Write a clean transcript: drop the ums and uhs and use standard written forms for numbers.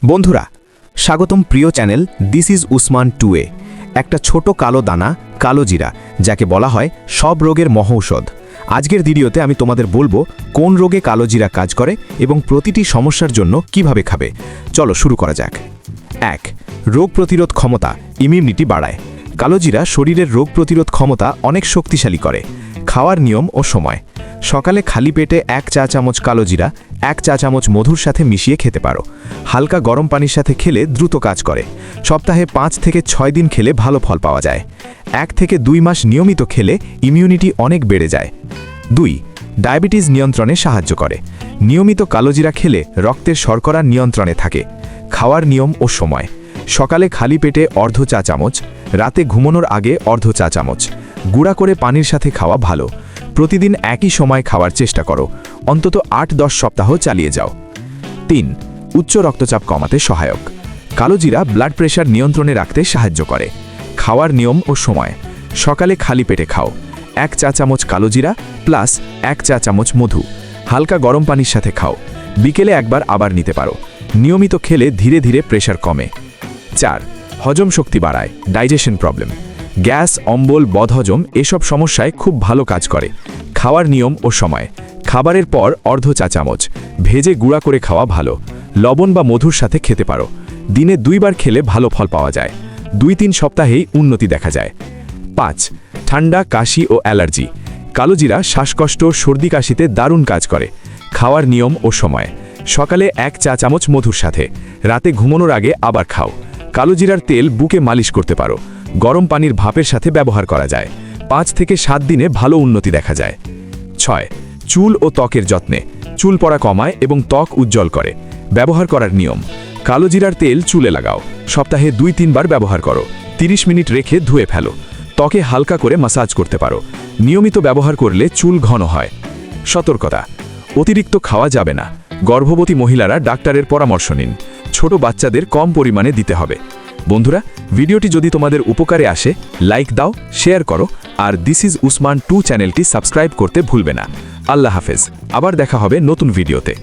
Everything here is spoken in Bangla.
বন্ধুরা স্বাগতম প্রিয় channel this is Usman 2A। একটা ছোট কালো দানা কালো জিরা যাকে বলা হয় সব রোগের মহৌষধ। আজকের ভিডিওতে আমি তোমাদের বলবো কোন রোগে কালো জিরা কাজ করে এবং প্রতিটি সমস্যার জন্য কিভাবে খাবে। চলো শুরু করা যাক। 1. রোগ প্রতিরোধ ক্ষমতা ইমিউনিটি বাড়ায়। কালো জিরা শরীরের রোগ প্রতিরোধ ক্ষমতা অনেক শক্তিশালী করে। খাওয়ার নিয়ম ও সময়: সকালে খালি পেটে 1 চা চামচ কালো জিরা 1 চা চামচ মধুর সাথে মিশিয়ে খেতে পারো। হালকা গরম পানির সাথে খেলে দ্রুত কাজ করে। সপ্তাহে 5 থেকে 6 দিন খেলে ভালো ফল পাওয়া যায়। 1 থেকে 2 মাস নিয়মিত খেলে ইমিউনিটি অনেক বেড়ে যায়। 2. ডায়াবেটিস নিয়ন্ত্রণে সাহায্য করে। নিয়মিত কালোজিরা খেলে রক্তের শর্করা নিয়ন্ত্রণে থাকে। খাওয়ার নিয়ম ও সময়: সকালে খালি পেটে অর্ধ চা চামচ, রাতে ঘুমানোর আগে অর্ধ চা চামচ। গুঁড়া করে পানির সাথে খাওয়া ভালো। প্রতিদিন একই সময় খাওয়ার চেষ্টা করো। অন্তত 8-10 সপ্তাহ চালিয়ে যাও। 3. উচ্চ রক্তচাপ কমাতে সহায়ক। কালোজিরা ব্লাড প্রেশার নিয়ন্ত্রণে রাখতে সাহায্য করে। খাওয়ার নিয়ম ও সময়: সকালে খালি পেটে খাও 1 চা চামচ কালোজিরা প্লাস 1 চা চামচ মধু। হালকা গরম পানির সাথে খাও। বিকেলে একবার আবার নিতে পারো। নিয়মিত খেলে ধীরে ধীরে প্রেশার কমে। 4. হজম শক্তি বাড়ায় ডাইজেশন প্রবলেম। গ্যাস, অম্বল, বদহজম এসব সমস্যায় খুব ভালো কাজ করে। খাওয়ার নিয়ম ও সময়: খাবারের পর অর্ধ চা চামচ, ভেজে গুঁড়া করে খাওয়া ভালো। লবণ বা মধুর সাথে খেতে পারো। দিনে 2 বার খেলে ভালো ফল পাওয়া যায়। 2-3 সপ্তাহেই উন্নতি দেখা যায়। 5. ঠান্ডা, কাশি ও অ্যালার্জি। কালোজিরা শ্বাসকষ্ট, সর্দি, কাশিতে দারুণ কাজ করে। খাওয়ার নিয়ম ও সময়: সকালে 1 চা চামচ মধুর সাথে, রাতে ঘুমানোর আগে আবার খাও। কালোজিরার তেল বুকে মালিশ করতে পারো। গরম পানির ভাপের সাথে ব্যবহার করা যায়। 5 থেকে 7 দিনে ভালো উন্নতি দেখা যায়। 6. চুল ও ত্বকের যত্নে। চুল পড়া কমায় এবং ত্বক উজ্জ্বল করে। ব্যবহার করার নিয়ম: কালোজিরার তেল চুলে লাগাও। সপ্তাহে 2-3 বার ব্যবহার করো। 30 মিনিট রেখে ধুয়ে ফেলো। ত্বকে হালকা করে ম্যাসাজ করতে পারো। নিয়মিত ব্যবহার করলে চুল ঘন হয়। সতর্কতা: অতিরিক্ত খাওয়া যাবে না। গর্ভবতী মহিলারা ডাক্তারের পরামর্শ নিন। ছোট বাচ্চাদের কম পরিমাণে দিতে হবে। বন্ধুরা, ভিডিওটি যদি তোমাদের উপকারে আসে লাইক দাও, শেয়ার করো আর দিস ইজ উসমান 2 চ্যানেলটি সাবস্ক্রাইব করতে ভুলবে না। আল্লাহ হাফেজ। আবার দেখা হবে নতুন ভিডিওতে।